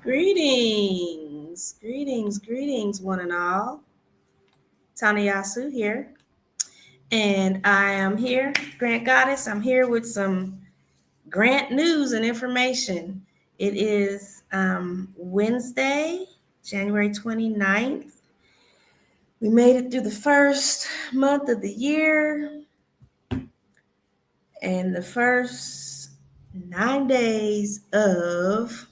Greetings, one and all. Tana Yasu here. And I am here, Grant Goddess. I'm here with some grant news and information. It is Wednesday, January 29th. We made it through the first month of the year and the first 9 days of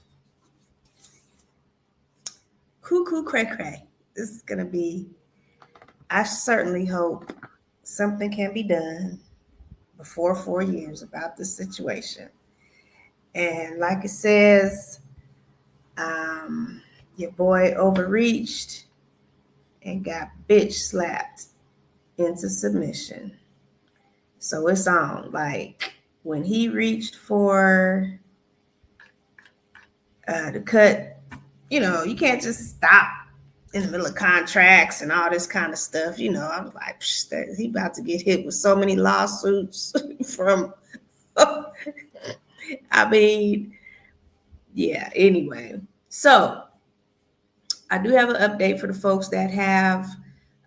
cuckoo cray cray. This is going to be, I certainly hope something can be done before 4 years about this situation. And like it says, your boy overreached and got bitch slapped into submission. So it's on. Like when he reached for the cut, you can't just stop in the middle of contracts and all this kind of stuff. I was like, he about to get hit with so many lawsuits from, I mean, yeah, anyway. So I do have an update for the folks that have,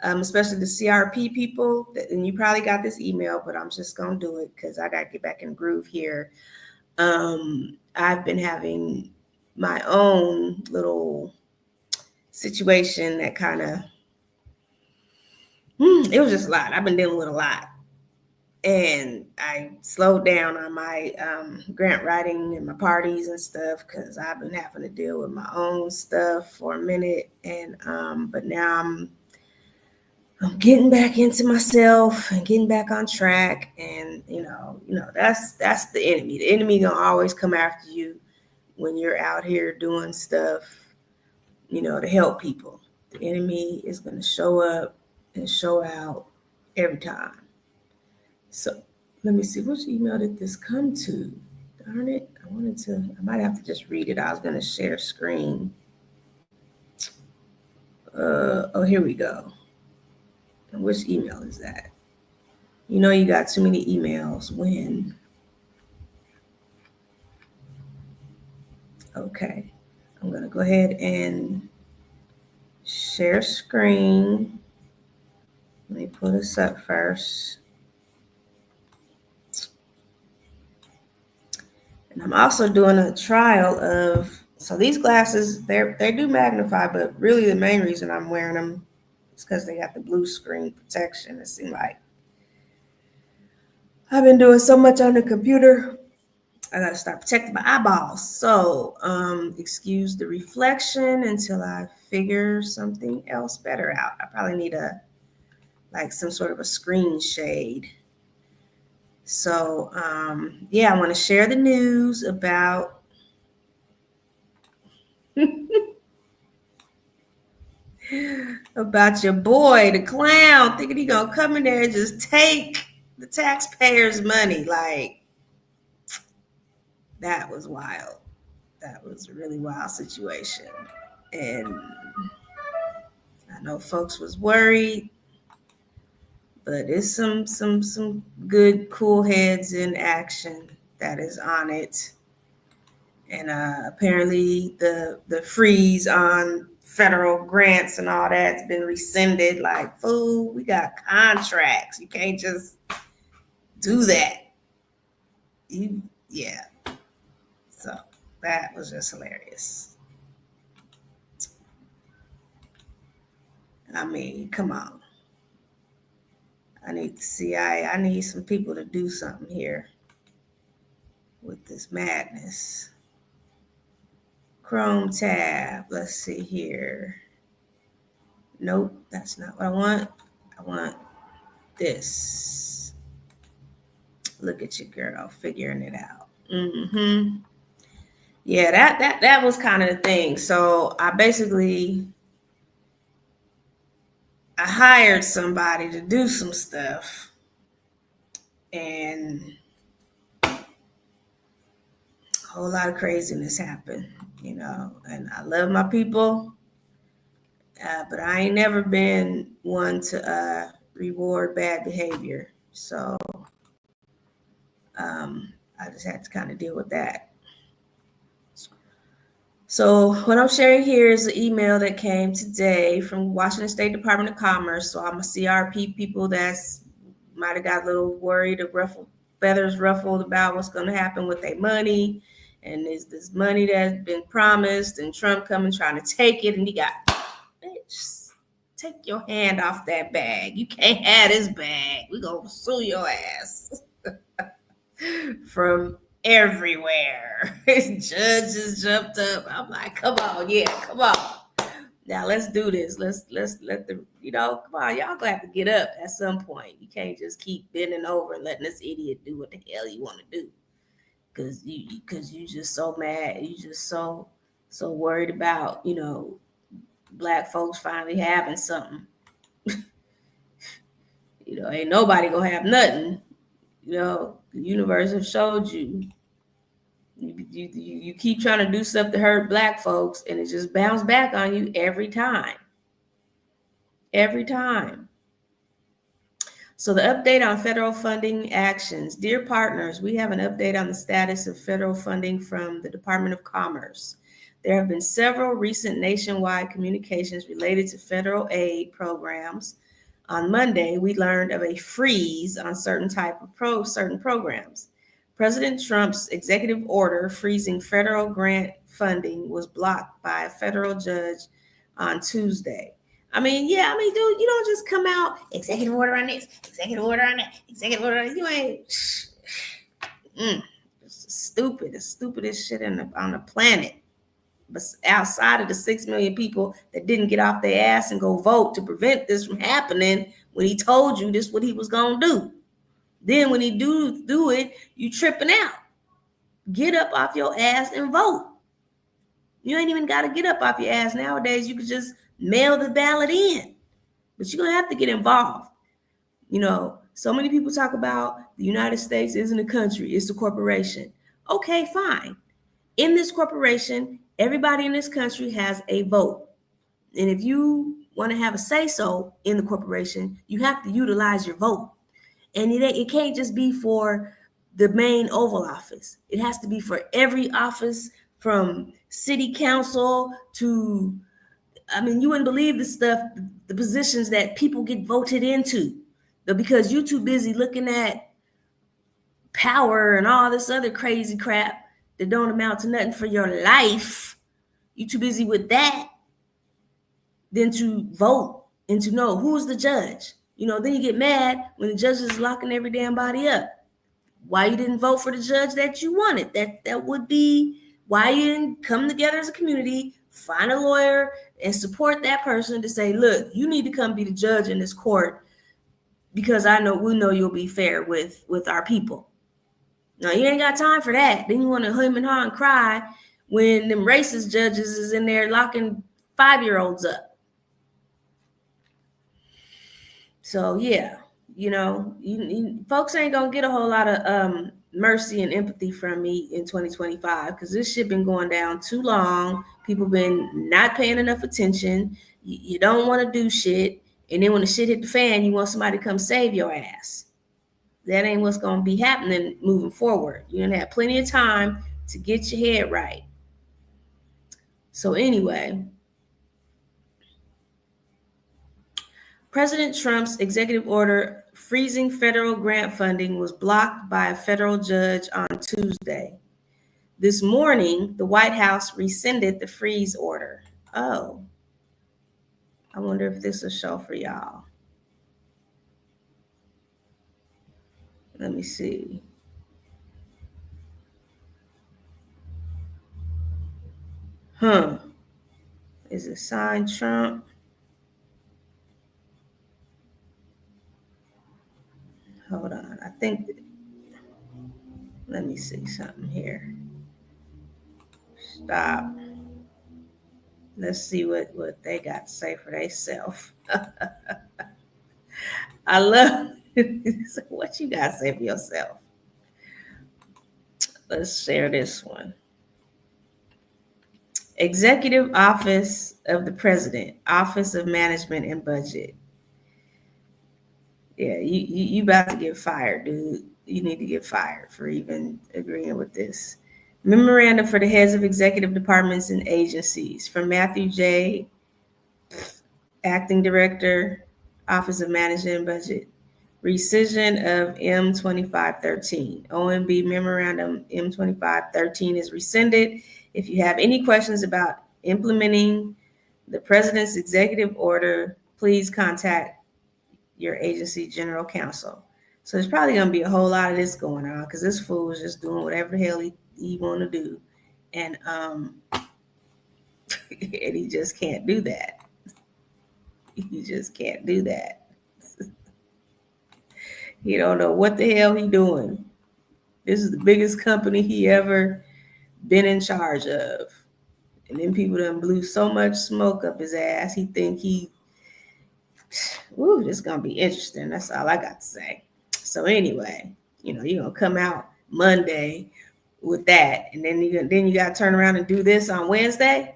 especially the CRP people, and you probably got this email, but I'm just going to do it because I got to get back in the groove here. I've been having my own little situation that kind of, it was just a lot. I've been dealing with a lot. And I slowed down on my grant writing and my parties and stuff because I've been having to deal with my own stuff for a minute. And but now I'm getting back into myself and getting back on track. And that's the enemy. The enemy gonna always come after you when you're out here doing stuff, to help people. The enemy is gonna show up and show out every time. So let me see, which email did this come to? Darn it, I might have to just read it. I was going to share screen. Here we go. And which email is that? You got too many emails when. Okay, I'm going to go ahead and share screen. Let me pull this up first. And I'm also doing a trial of, so these glasses, they do magnify, but really the main reason I'm wearing them is because they got the blue screen protection. It seems like I've been doing so much on the computer, I got to start protecting my eyeballs. So excuse the reflection until I figure something else better out. I probably need some sort of a screen shade. So, I want to share the news about your boy, the clown, thinking he gonna come in there and just take the taxpayers' money. Like, that was wild. That was a really wild situation. And I know folks was worried, but it's some good, cool heads in action that is on it. And apparently the freeze on federal grants and all that's been rescinded. Like, fool, we got contracts. You can't just do that. So that was just hilarious. I mean, come on. I need some people to do something here with this madness. Chrome tab. Let's see here. Nope, that's not what I want. I want this. Look at you, girl, figuring it out. Yeah, that was kind of the thing. So I hired somebody to do some stuff, and a whole lot of craziness happened, and I love my people, but I ain't never been one to reward bad behavior. So I just had to kind of deal with that. So what I'm sharing here is an email that came today from Washington State Department of Commerce. So I'm a CRP people that's might have got a little worried or feathers ruffled about what's going to happen with their money. And is this money that's been promised and Trump coming trying to take it, and he got, bitch, take your hand off that bag. You can't have this bag. We're going to sue your ass. From everywhere. Judges jumped up. I'm like, come on, yeah, come on. Now let's do this. Let's let the, come on, y'all gonna have to get up at some point. You can't just keep bending over and letting this idiot do what the hell you want to do. Cause you just so mad. You just so worried about, black folks finally having something. Ain't nobody gonna have nothing. The universe have showed you. You keep trying to do stuff to hurt black folks, and it just bounces back on you every time. Every time. So the update on federal funding actions. Dear partners, we have an update on the status of federal funding from the Department of Commerce. There have been several recent nationwide communications related to federal aid programs. On Monday, we learned of a freeze on certain programs. President Trump's executive order freezing federal grant funding was blocked by a federal judge on Tuesday. Dude, you don't just come out, executive order on this, executive order on that, executive order on this. You ain't, it's the stupidest shit on the planet. But outside of the 6 million people that didn't get off their ass and go vote to prevent this from happening when he told you this what he was going to do. Then when he do it, you tripping out. Get up off your ass and vote. You ain't even got to get up off your ass nowadays. You could just mail the ballot in. But you're going to have to get involved. So many people talk about the United States isn't a country, it's a corporation. Okay, fine. In this corporation, everybody in this country has a vote. And if you want to have a say-so in the corporation, you have to utilize your vote. And it can't just be for the main Oval Office. It has to be for every office, from city council to, you wouldn't believe the stuff, the positions that people get voted into. But because you're too busy looking at power and all this other crazy crap that don't amount to nothing for your life, you're too busy with that than to vote and to know who's the judge. Then you get mad when the judge is locking every damn body up. Why you didn't vote for the judge that you wanted? That would be why you didn't come together as a community, find a lawyer, and support that person to say, look, you need to come be the judge in this court because we know you'll be fair with our people. No, you ain't got time for that. Then you want to hum and haw and cry when them racist judges is in there locking 5-year-olds up. So yeah, folks ain't gonna get a whole lot of mercy and empathy from me in 2025 because this shit been going down too long. People been not paying enough attention. You don't want to do shit, and then when the shit hit the fan, you want somebody to come save your ass. That ain't what's gonna be happening moving forward. You're gonna have plenty of time to get your head right. So anyway. President Trump's executive order freezing federal grant funding was blocked by a federal judge on Tuesday. This morning, the White House rescinded the freeze order. Oh, I wonder if this will show for y'all. Let me see. Is it signed Trump? Hold on. Let me see something here. Stop. Let's see what they got to say for themselves. I love what you got to say for yourself. Let's share this one. Executive Office of the President, Office of Management and Budget. Yeah, you about to get fired, dude. You need to get fired for even agreeing with this. Memorandum for the heads of executive departments and agencies from Matthew J., Acting Director, Office of Management and Budget. Rescission of M2513. OMB Memorandum M2513 is rescinded. If you have any questions about implementing the President's executive order, please contact your agency general counsel. So there's probably going to be a whole lot of this going on because this fool is just doing whatever the hell he want to do. And and he just can't do that. He just can't do that. He don't know what the hell he doing. This is the biggest company he ever been in charge of. And then people done blew so much smoke up his ass. He think this is going to be interesting. That's all I got to say. So anyway, you're going to come out Monday with that. And then you got to turn around and do this on Wednesday.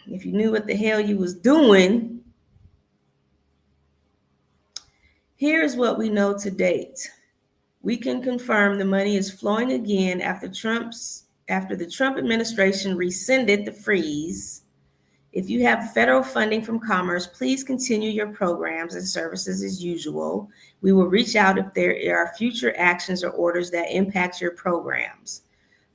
If you knew what the hell you was doing, here's what we know to date. We can confirm the money is flowing again after the Trump administration rescinded the freeze. If you have federal funding from Commerce, please continue your programs and services as usual. We will reach out if there are future actions or orders that impact your programs.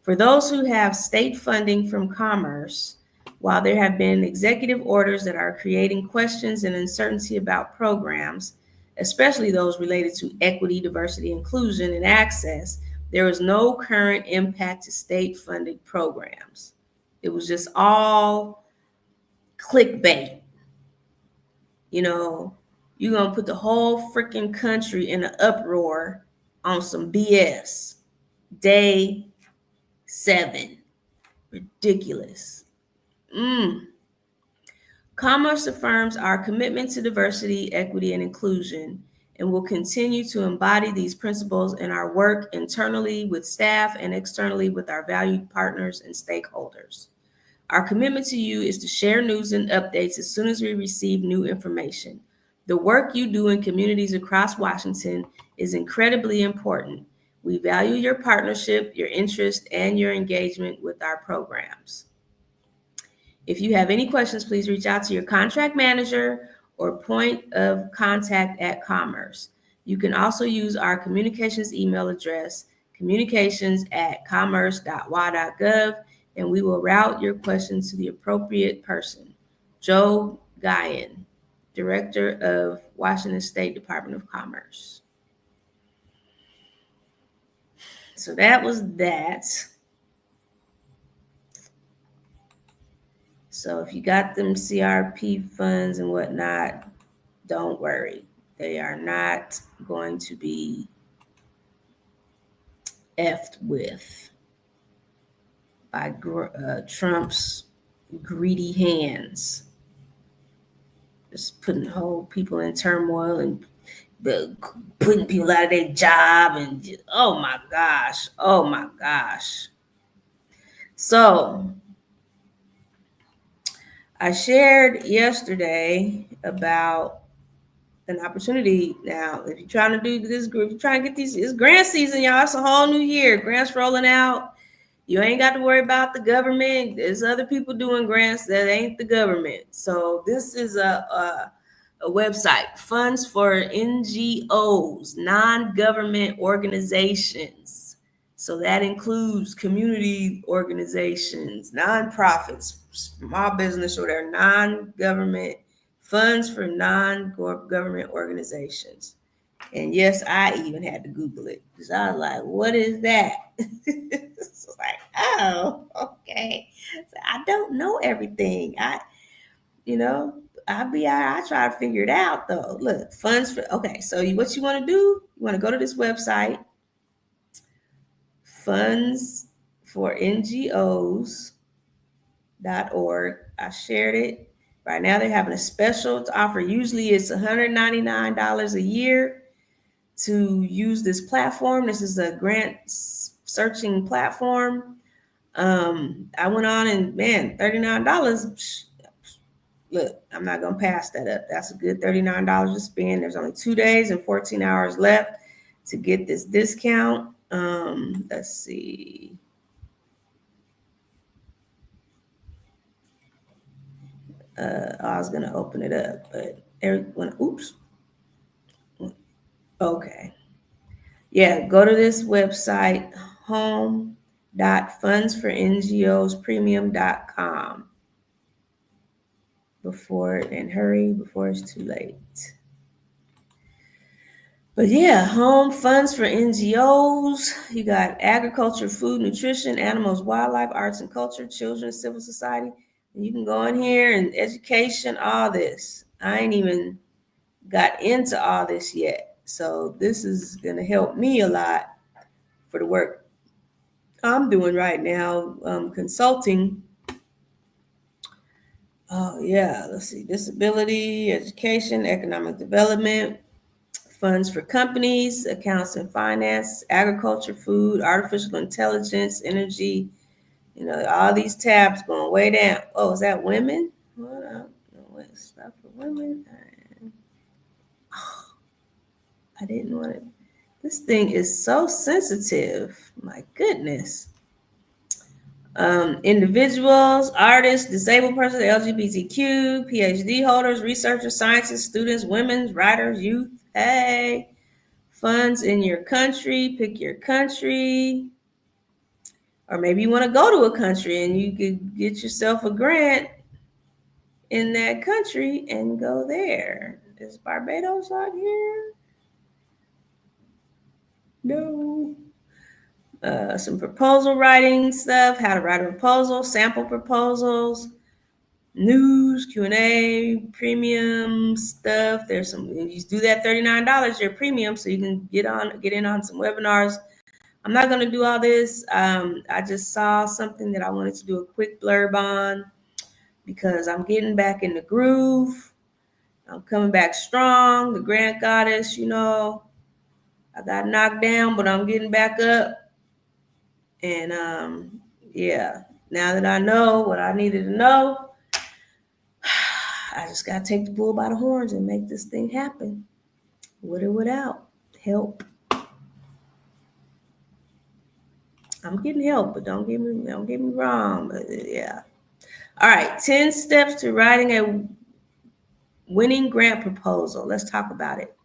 For those who have state funding from Commerce, while there have been executive orders that are creating questions and uncertainty about programs, especially those related to equity, diversity, inclusion, and access, there is no current impact to state-funded programs. It was just all clickbait. You're going to put the whole freaking country in an uproar on some BS. Day 7. Ridiculous. Commerce affirms our commitment to diversity, equity, and inclusion, and will continue to embody these principles in our work internally with staff and externally with our valued partners and stakeholders. Our commitment to you is to share news and updates as soon as we receive new information. The work you do in communities across Washington is incredibly important. We value your partnership, your interest, and your engagement with our programs. If you have any questions, please reach out to your contract manager or point of contact at Commerce. You can also use our communications email address, communications@commerce.wa.gov, and we will route your questions to the appropriate person. Joe Guyan, Director of Washington State Department of Commerce. So that was that. So if you got them CRP funds and whatnot, don't worry. They are not going to be effed with by Trump's greedy hands. Just putting whole people in turmoil and putting people out of their job. And oh my gosh. So I shared yesterday about an opportunity. Now, if you're trying to do this group, you're trying to get these, it's grant season, y'all. It's a whole new year. Grants rolling out. You ain't got to worry about the government. There's other people doing grants that ain't the government. So this is a website, funds for NGOs, non-government organizations. So that includes community organizations, nonprofits, small business, or their non-government funds for non-government organizations. And yes, I even had to Google it because I was like, what is that? It's like, oh, okay. So I don't know everything. I try to figure it out though. Look, funds for, okay. So what you want to do, you want to go to this website, fundsforngos.org. I shared it. Right now they're having a special offer. Usually it's $199 a year to use this platform. This is a grant searching platform. I went on and man, $39. Look, I'm not going to pass that up. That's a good $39 to spend. There's only 2 days and 14 hours left to get this discount. Let's see. I was gonna open it up, but everyone, oops. Okay. Yeah, go to this website, home.fundsforngospremium.com hurry before it's too late. But yeah, home funds for NGOs. You got agriculture, food, nutrition, animals, wildlife, arts and culture, children, civil society. And you can go in here and education, all this. I ain't even got into all this yet. So this is going to help me a lot for the work I'm doing right now, consulting. Oh, yeah. Let's see. Disability, education, economic development, funds for companies, accounts and finance, agriculture, food, artificial intelligence, energy. You know, all these tabs going way down. Oh, is that women? Hold up. No, stuff for women. I didn't want it. This thing is so sensitive. My goodness. Individuals, artists, disabled persons, LGBTQ, PhD holders, researchers, scientists, students, women, writers, youth. Hey, funds in your country, pick your country. Or maybe you want to go to a country and you could get yourself a grant in that country and go there. Is Barbados out here? No. Some proposal writing stuff, how to write a proposal, sample proposals, news, Q&A, premium stuff. There's some, you do that $39 your premium so you can get in on some webinars. I'm not going to do all this. I just saw something that I wanted to do a quick blurb on because I'm getting back in the groove. I'm coming back strong. The grant goddess, you know, I got knocked down, but I'm getting back up. And yeah, now that I know what I needed to know, I just got to take the bull by the horns and make this thing happen. With or without help. I'm getting help, but don't get me wrong. But yeah. All right, 10 steps to writing a winning grant proposal. Let's talk about it.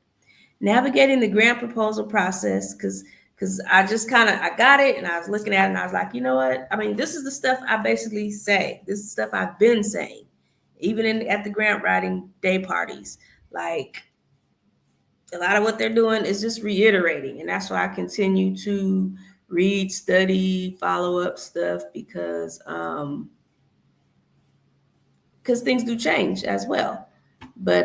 Navigating the grant proposal process, because I just I got it and I was looking at it and I was like, you know what? I mean, this is the stuff I basically say. This is stuff I've been saying, even at the grant writing day parties. Like, a lot of what they're doing is just reiterating, and that's why I continue to read, study, follow up stuff because things do change as well. But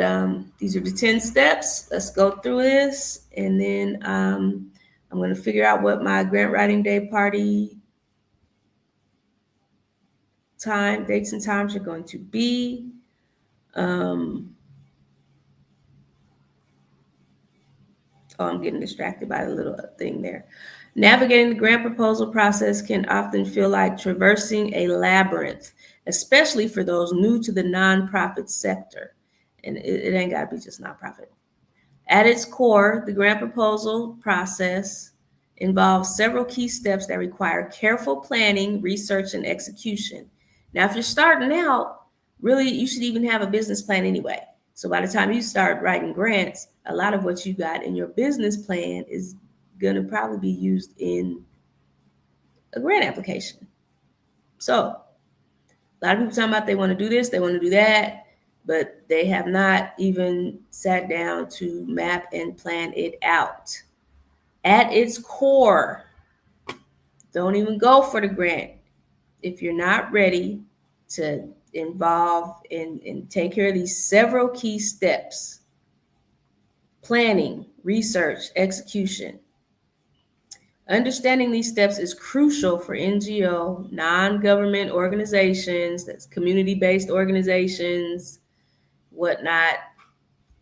these are the 10 steps. Let's go through this, and then I'm going to figure out what my grant writing day party dates and times are going to be. I'm getting distracted by the little thing there. Navigating the grant proposal process can often feel like traversing a labyrinth, especially for those new to the nonprofit sector. And it ain't got to be just nonprofit. At its core, the grant proposal process involves several key steps that require careful planning, research, and execution. Now, if you're starting out, really, you should even have a business plan anyway. So by the time you start writing grants, a lot of what you got in your business plan is going to probably be used in a grant application. So a lot of people talking about they want to do this, they want to do that, but they have not even sat down to map and plan it out. At its core, don't even go for the grant if you're not ready to involve and take care of these several key steps: planning, research, execution. Understanding these steps is crucial for NGO, non-government organizations, that's community-based organizations, whatnot,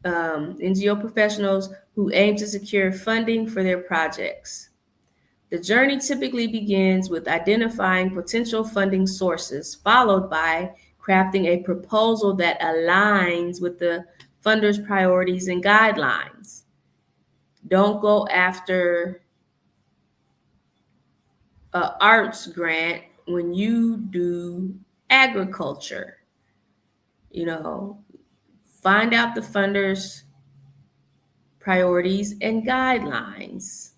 NGO professionals who aim to secure funding for their projects. The journey typically begins with identifying potential funding sources, followed by crafting a proposal that aligns with the funder's priorities and guidelines. Don't go after arts grant when you do agriculture. Find out the funders' priorities and guidelines.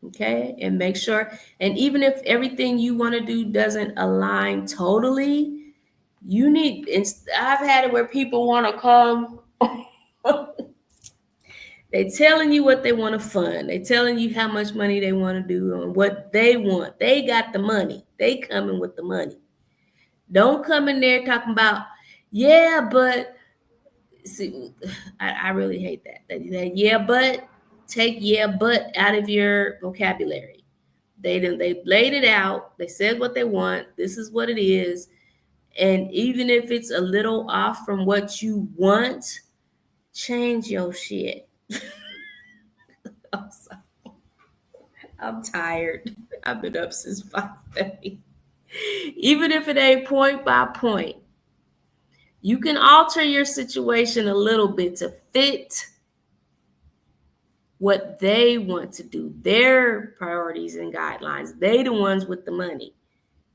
Okay, and make sure, and even if everything you want to do doesn't align totally, I've had it where people want to come. They telling you what they want to fund. They telling you how much money they want to do and what they want. They got the money. They coming with the money. Don't come in there talking about, yeah, but see, I really hate that. Yeah, but take yeah, but out of your vocabulary. They laid it out. They said what they want. This is what it is. And even if it's a little off from what you want, change your shit. I'm sorry. I'm tired. I've been up since 5:30. Even if it ain't point by point, you can alter your situation a little bit to fit what they want to do, their priorities and guidelines. They the ones with the money.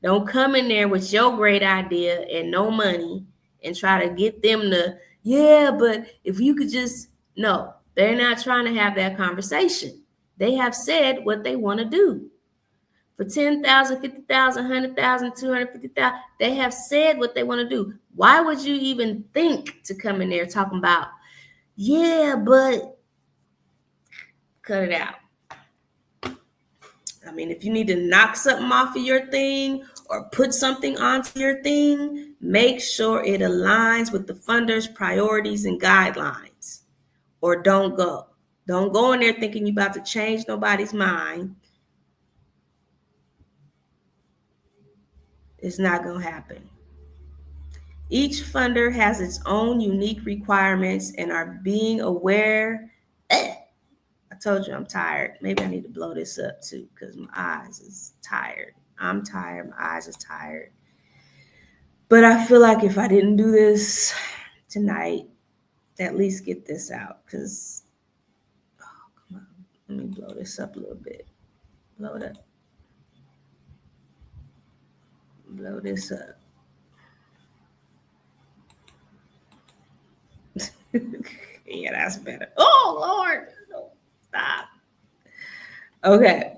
Don't come in there with your great idea and no money and try to get them to, yeah, but if you could just, no, they're not trying to have that conversation. They have said what they want to do. For 10,000, 50,000, 100,000, 250,000, they have said what they want to do. Why would you even think to come in there talking about, yeah, but cut it out? I mean, if you need to knock something off of your thing or put something onto your thing, make sure it aligns with the funder's priorities and guidelines, or don't go. Don't go in there thinking you're about to change nobody's mind. It's not going to happen. Each funder has its own unique requirements and are being aware. I told you I'm tired. Maybe I need to blow this up too because my eyes is tired. I'm tired. My eyes is tired. But I feel like if I didn't do this tonight, at least get this out because, oh, come on. Let me blow this up a little bit. Blow it up. Blow this up. Yeah, that's better. Oh, Lord. No, stop. Okay.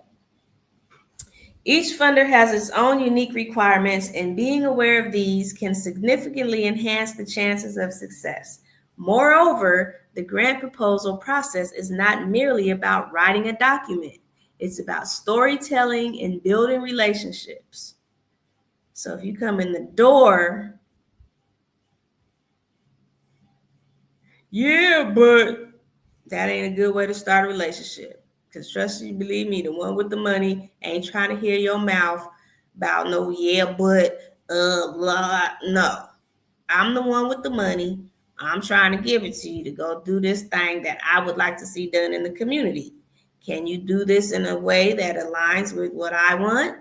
Each funder has its own unique requirements, and being aware of these can significantly enhance the chances of success. Moreover, the grant proposal process is not merely about writing a document. It's about storytelling and building relationships. So if you come in the door, yeah, but that ain't a good way to start a relationship. Because trust you, believe me, the one with the money ain't trying to hear your mouth about no, yeah, but, blah. No, I'm the one with the money. I'm trying to give it to you to go do this thing that I would like to see done in the community. Can you do this in a way that aligns with what I want?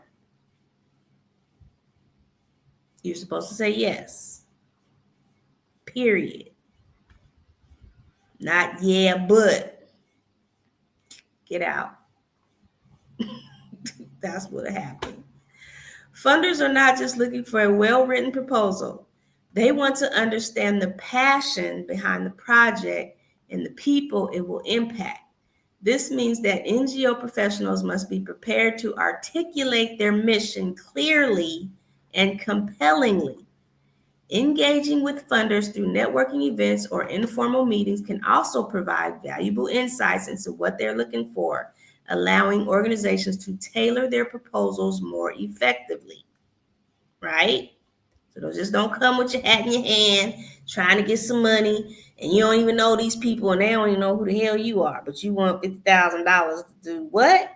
You're supposed to say yes. Period. Not yeah, but. Get out. That's what happened. Funders are not just looking for a well-written proposal. They want to understand the passion behind the project and the people it will impact. This means that NGO professionals must be prepared to articulate their mission clearly and compellingly. Engaging with funders through networking events or informal meetings can also provide valuable insights into what they're looking for, allowing organizations to tailor their proposals more effectively, right? So just don't come with your hat in your hand trying to get some money and you don't even know these people and they don't even know who the hell you are, but you want $50,000 to do what?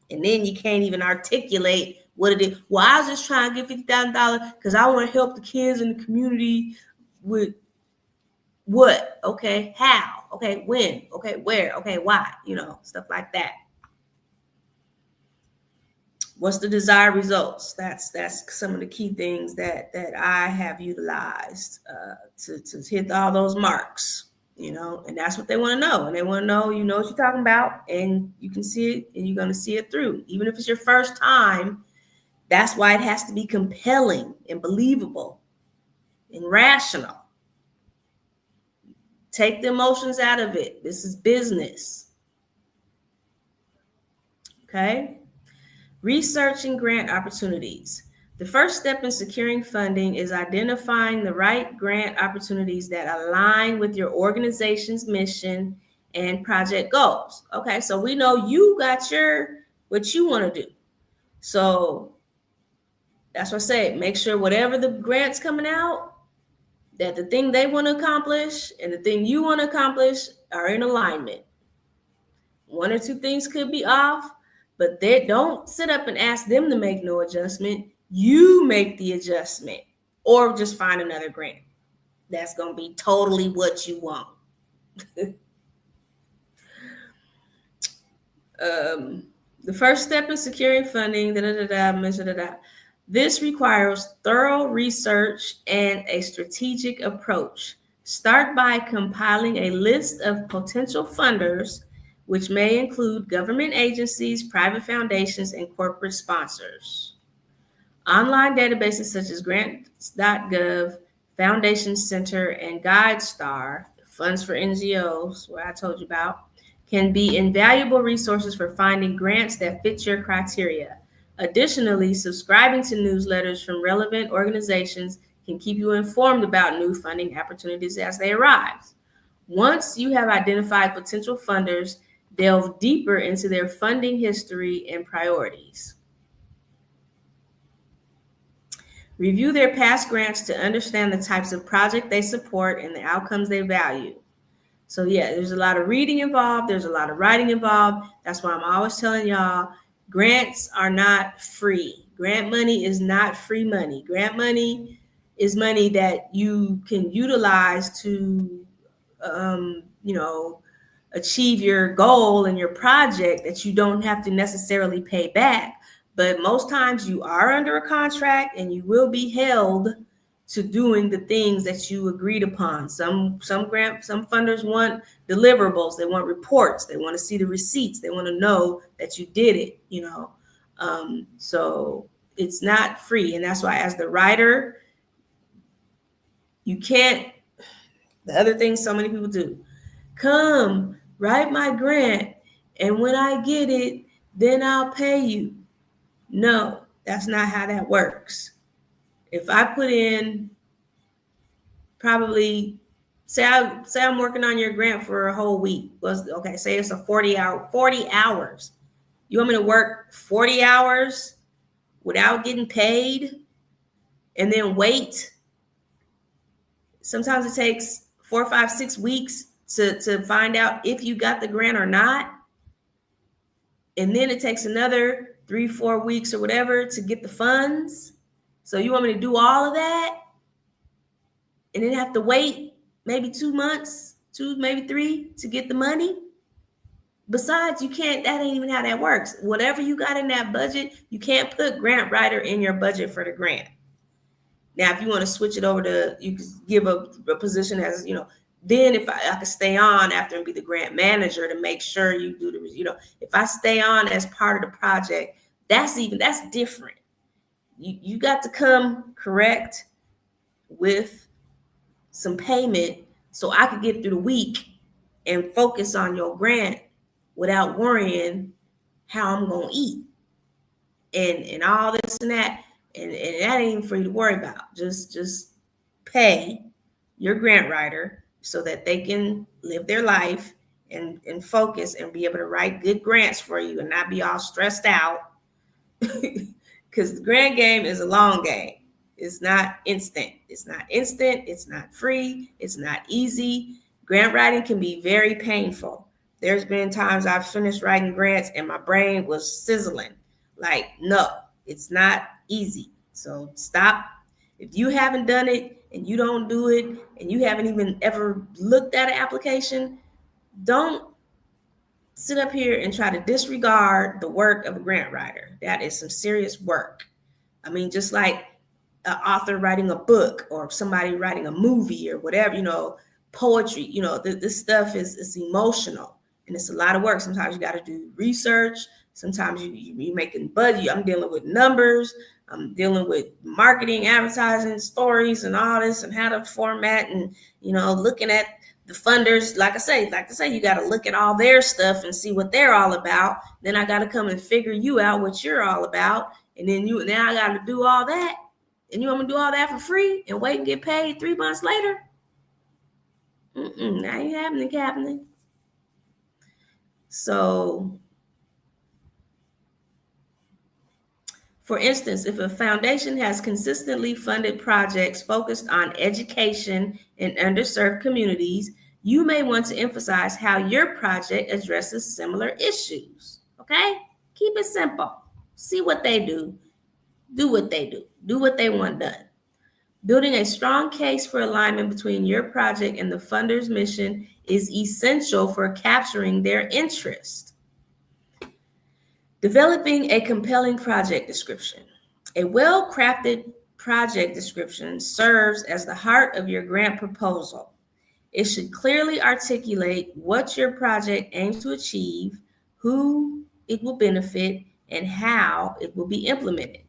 And then you can't even articulate what it is. Well, I was just trying to get $50,000 because I want to help the kids in the community with what? Okay, how? Okay, when? Okay, where? Okay, why? Stuff like that. What's the desired results? That's some of the key things that I have utilized to hit all those marks. and that's what they want to know. And they want to know, you know what you're talking about, and you can see it, and you're going to see it through. Even if it's your first time, that's why it has to be compelling and believable and rational. Take the emotions out of it. This is business. Okay? Researching grant opportunities. The first step in securing funding is identifying the right grant opportunities that align with your organization's mission and project goals. Okay, so we know you got what you want to do. So that's what I say. Make sure whatever the grant's coming out, that the thing they want to accomplish and the thing you want to accomplish are in alignment. One or two things could be off, but they don't sit up and ask them to make no adjustment. You make the adjustment, or just find another grant that's going to be totally what you want. The first step in securing funding, this requires thorough research and a strategic approach. Start by compiling a list of potential funders, which may include government agencies, private foundations, and corporate sponsors. Online databases such as grants.gov, Foundation Center, and GuideStar, funds for NGOs, what I told you about, can be invaluable resources for finding grants that fit your criteria. Additionally, subscribing to newsletters from relevant organizations can keep you informed about new funding opportunities as they arise. Once you have identified potential funders, delve deeper into their funding history and priorities. Review their past grants to understand the types of project they support and the outcomes they value. So yeah, there's a lot of reading involved. There's a lot of writing involved. That's why I'm always telling y'all, grants are not free. Grant money is not free money. Grant money is money that you can utilize to, achieve your goal and your project that you don't have to necessarily pay back. But most times you are under a contract and you will be held to doing the things that you agreed upon. Some funders want deliverables, they want reports, they want to see the receipts, they want to know that you did it, so it's not free. And that's why as the writer, you can't, the other thing so many people do, come write my grant and when I get it, then I'll pay you. No, that's not how that works. If I put in probably, say I'm working on your grant for a whole week. Say it's a 40 hours. You want me to work 40 hours without getting paid and then wait? Sometimes it takes 4, 5, 6 weeks to find out if you got the grant or not. And then it takes another 3, 4 weeks or whatever to get the funds. So you want me to do all of that and then have to wait maybe 2 months, maybe 3 to get the money? Besides, that ain't even how that works. Whatever you got in that budget, you can't put grant writer in your budget for the grant. Now, if you want to switch it over to, you can give a position as, then if I could stay on after and be the grant manager to make sure you do the, if I stay on as part of the project, that's different. You got to come correct with some payment so I could get through the week and focus on your grant without worrying how I'm going to eat and all this and that. And that ain't even for you to worry about. Just pay your grant writer so that they can live their life and focus and be able to write good grants for you and not be all stressed out. Because the grant game is a long game. It's not instant. It's not free. It's not easy. Grant writing can be very painful. There's been times I've finished writing grants and my brain was sizzling. Like, no, it's not easy. So stop. If you haven't done it and you don't do it and you haven't even ever looked at an application, don't sit up here and try to disregard the work of a grant writer. That is some serious work. I mean, just like an author writing a book or somebody writing a movie or whatever, poetry. You know, this stuff is emotional and it's a lot of work. Sometimes you got to do research. Sometimes you making budget. I'm dealing with numbers. I'm dealing with marketing, advertising, stories, and all this, and how to format, and looking at the funders. Like I say, you got to look at all their stuff and see what they're all about. Then I got to come and figure you out what you're all about, and then now I got to do all that, and you want me to do all that for free and wait and get paid 3 months later? That ain't happening, Captain. So, for instance, if a foundation has consistently funded projects focused on education in underserved communities, you may want to emphasize how your project addresses similar issues. Okay? Keep it simple. See what they do. Do what they do. Do what they want done. Building a strong case for alignment between your project and the funder's mission is essential for capturing their interest. Developing a compelling project description. A well-crafted project description serves as the heart of your grant proposal. It should clearly articulate what your project aims to achieve, who it will benefit, and how it will be implemented.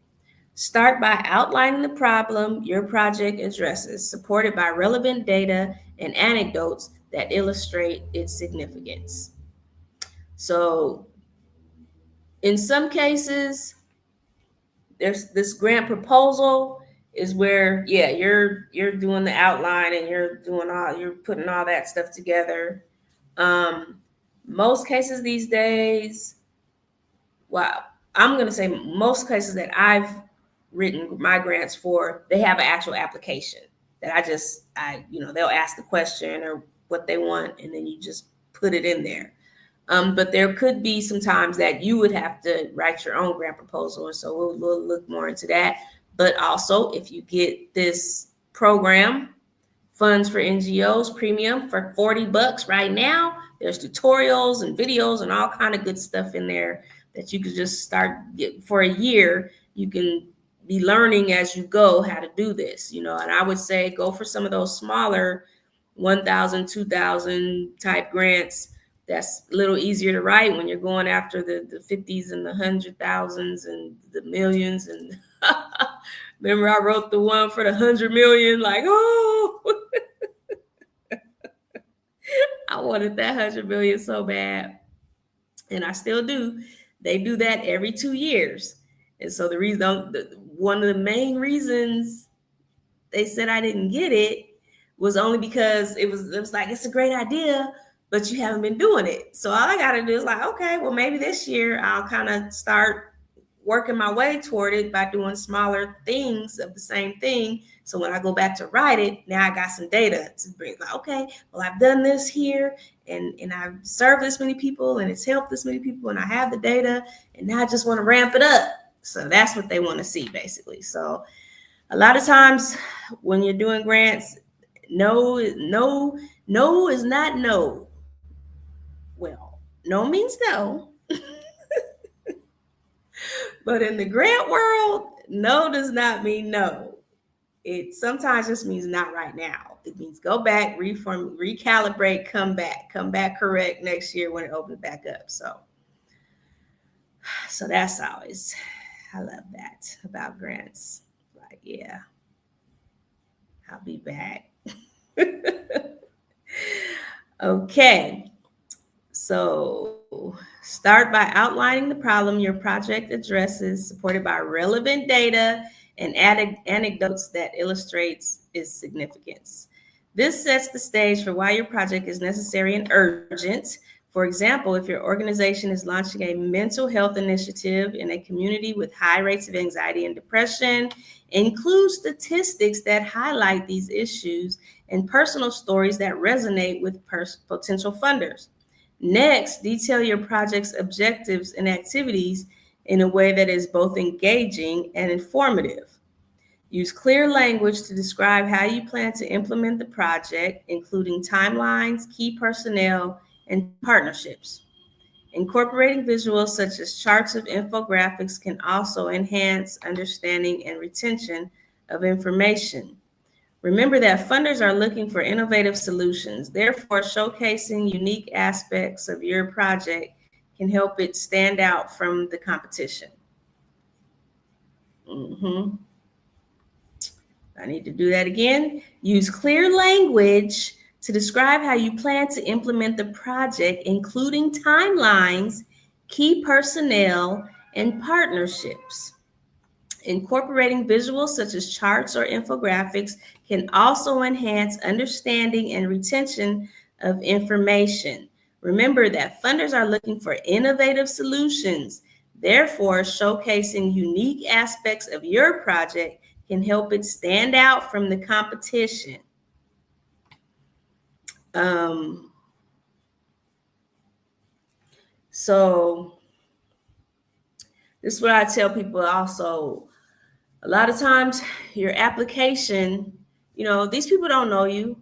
Start by outlining the problem your project addresses, supported by relevant data and anecdotes that illustrate its significance. So, in some cases, there's this grant proposal is where, you're doing the outline and you're putting all that stuff together. Most cases these days, well, I'm going to say most cases that I've written my grants for, they have an actual application that they'll ask the question or what they want, and then you just put it in there. But there could be some times that you would have to write your own grant proposal, and so we'll look more into that. But also, if you get this program, Funds for NGOs Premium, for $40 right now, there's tutorials and videos and all kind of good stuff in there that you could just start for a year. You can be learning as you go how to do this, and I would say go for some of those smaller 1,000, 2,000 type grants. That's a little easier to write when you're going after the 50s and the 100,000s and the millions. And remember, I wrote the one for the 100 million, like, oh, I wanted that 100 million so bad. And I still do. They do that every 2 years. And so one of the main reasons they said I didn't get it was only because it was like, it's a great idea, but you haven't been doing it. So all I got to do is like, okay, well, maybe this year I'll kind of start working my way toward it by doing smaller things of the same thing. So when I go back to write it, now I got some data to bring. Like, okay, well, I've done this here, and I've served this many people, and it's helped this many people, and I have the data, and now I just want to ramp it up. So that's what they want to see, basically. So a lot of times when you're doing grants, no is not no. Well, no means no. But in the grant world, no does not mean no. It sometimes just means not right now. It means go back, recalibrate, come back correct next year when it opens back up. So that's always, I love that about grants. Like, yeah, I'll be back. Okay. So start by outlining the problem your project addresses, supported by relevant data and anecdotes that illustrates its significance. This sets the stage for why your project is necessary and urgent. For example, if your organization is launching a mental health initiative in a community with high rates of anxiety and depression, include statistics that highlight these issues and personal stories that resonate with potential funders. Next, detail your project's objectives and activities in a way that is both engaging and informative. Use clear language to describe how you plan to implement the project, including timelines, key personnel, and partnerships. Incorporating visuals such as charts of infographics can also enhance understanding and retention of information. Remember that funders are looking for innovative solutions. Therefore, showcasing unique aspects of your project can help it stand out from the competition. I need to do that again. Use clear language to describe how you plan to implement the project, including timelines, key personnel, and partnerships. Incorporating visuals such as charts or infographics can also enhance understanding and retention of information. Remember that funders are looking for innovative solutions. Therefore, showcasing unique aspects of your project can help it stand out from the competition. So this is what I tell people also. A lot of times your application, these people don't know you.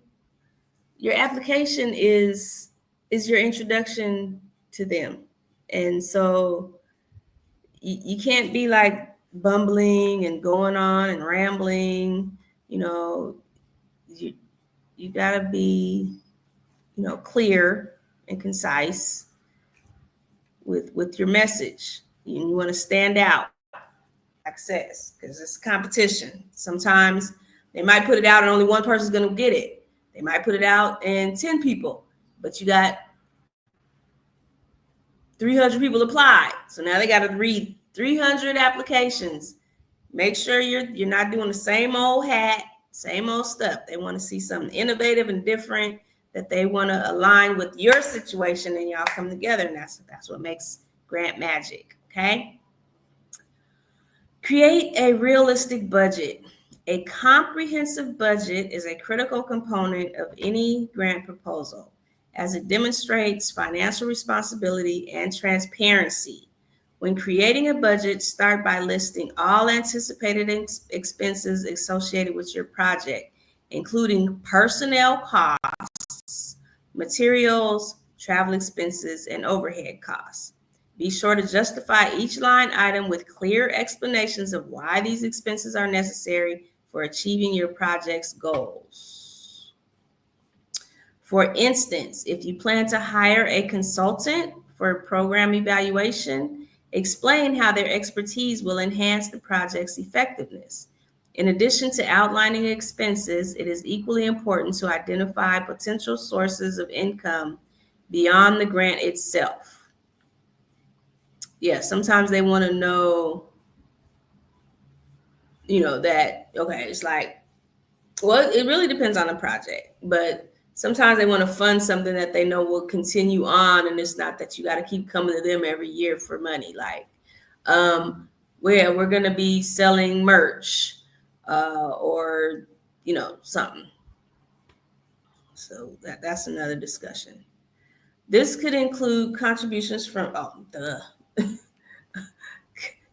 Your application is your introduction to them. And so you can't be like bumbling and going on and rambling. You gotta be, clear and concise with your message. You want to stand out, access, because it's competition. Sometimes they might put it out and only one person's going to get it. They might put it out and 10 people, but you got 300 people applied. So now they got to read 300 applications. Make sure you're not doing the same old hat, same old stuff. They want to see something innovative and different that they want to align with your situation, and y'all come together, and that's what makes grant magic, okay? Create a realistic budget. A comprehensive budget is a critical component of any grant proposal, as it demonstrates financial responsibility and transparency. When creating a budget, start by listing all anticipated expenses associated with your project, including personnel costs, materials, travel expenses, and overhead costs. Be sure to justify each line item with clear explanations of why these expenses are necessary for achieving your project's goals. For instance, if you plan to hire a consultant for program evaluation, explain how their expertise will enhance the project's effectiveness. In addition to outlining expenses, it is equally important to identify potential sources of income beyond the grant itself. Yeah, sometimes they want to know, that, okay, it's like, well, it really depends on the project, but sometimes they want to fund something that they know will continue on, and it's not that you got to keep coming to them every year for money. Like, where we're going to be selling merch or, something. So that's another discussion. This could include contributions from,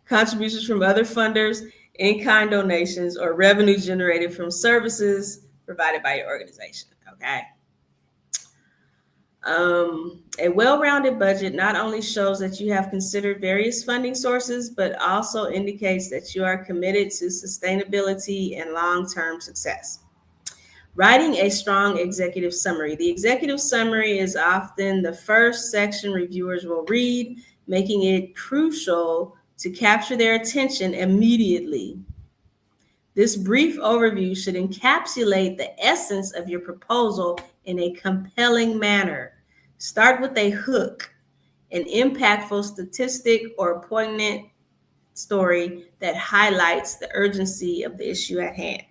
contributions from other funders, in-kind donations, or revenue generated from services provided by your organization, okay? A well-rounded budget not only shows that you have considered various funding sources, but also indicates that you are committed to sustainability and long-term success. Writing a strong executive summary. The executive summary is often the first section reviewers will read, making it crucial to capture their attention immediately. This brief overview should encapsulate the essence of your proposal in a compelling manner. Start with a hook, an impactful statistic or poignant story that highlights the urgency of the issue at hand.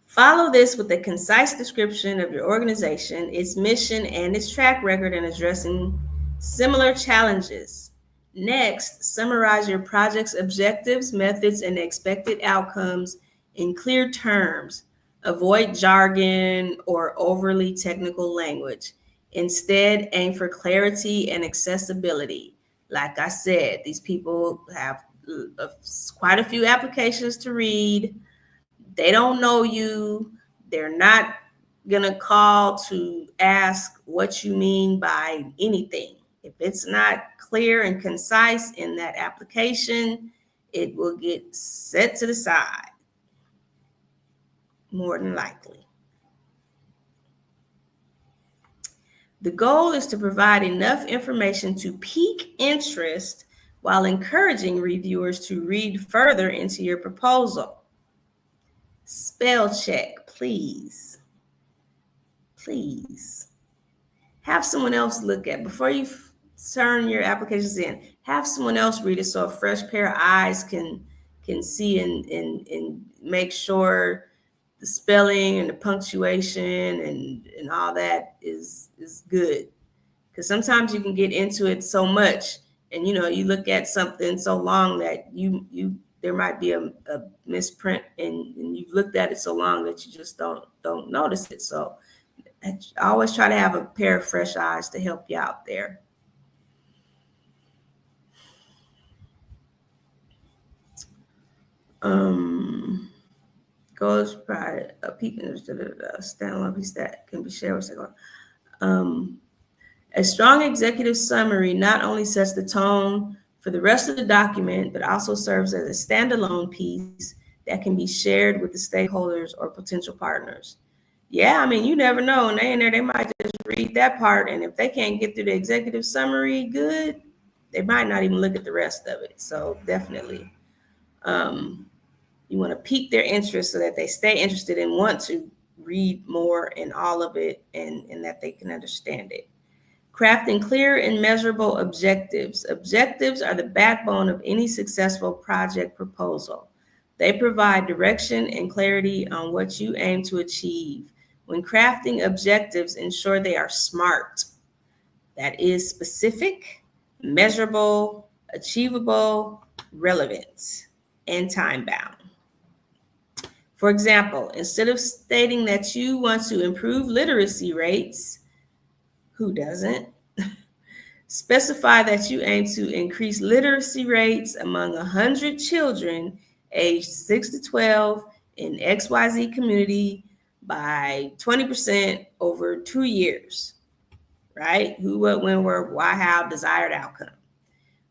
Follow this with a concise description of your organization, its mission, and its track record in addressing similar challenges. Next, summarize your project's objectives, methods, and expected outcomes in clear terms. Avoid jargon or overly technical language. Instead, aim for clarity and accessibility. Like I said, these people have quite a few applications to read. They don't know you. They're not going to call to ask what you mean by anything. If it's not clear and concise in that application, it will get set to the side. more than likely. The goal is to provide enough information to pique interest while encouraging reviewers to read further into your proposal. Spell check, please. Please. Have someone else look at, before you turn your applications in, have someone else read it so a fresh pair of eyes can see and make sure the spelling and the punctuation and all that is good. Because sometimes you can get into it so much, and you look at something so long that you there might be a misprint, and you've looked at it so long that you just don't notice it. So I always try to have a pair of fresh eyes to help you out there. Goals by a peak standalone piece that can be shared with someone. A strong executive summary not only sets the tone for the rest of the document, but also serves as a standalone piece that can be shared with the stakeholders or potential partners. Yeah, I mean, you never know. And they in there, they might just read that part. And if they can't get through the executive summary good, they might not even look at the rest of it. So definitely, you want to pique their interest so that they stay interested and want to read more in all of it, and that they can understand it. Crafting clear and measurable objectives. Objectives are the backbone of any successful project proposal. They provide direction and clarity on what you aim to achieve. When crafting objectives, ensure they are SMART. That is specific, measurable, achievable, relevant, and time-bound. For example, instead of stating that you want to improve literacy rates, who doesn't? Specify that you aim to increase literacy rates among 100 children aged 6 to 12 in XYZ community by 20% over 2 years, right? Who, what, when, where, why, how, desired outcome.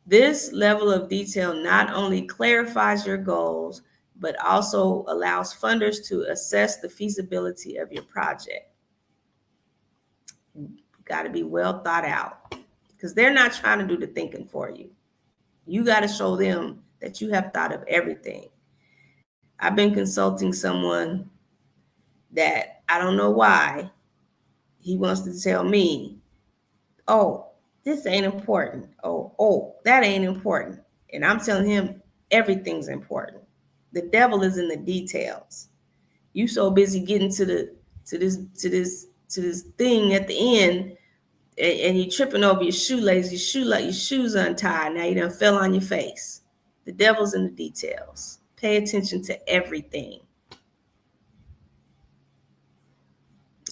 This level of detail not only clarifies your goals, but also allows funders to assess the feasibility of your project. Got to be well thought out, because they're not trying to do the thinking for you. You got to show them that you have thought of everything. I've been consulting someone that I don't know why he wants to tell me, oh, this ain't important. Oh, that ain't important. And I'm telling him everything's important. The devil is in the details. You so busy getting to this thing at the end, and you're tripping over your shoelace, your shoes untied. Now you done fell on your face. The devil's in the details. Pay attention to everything.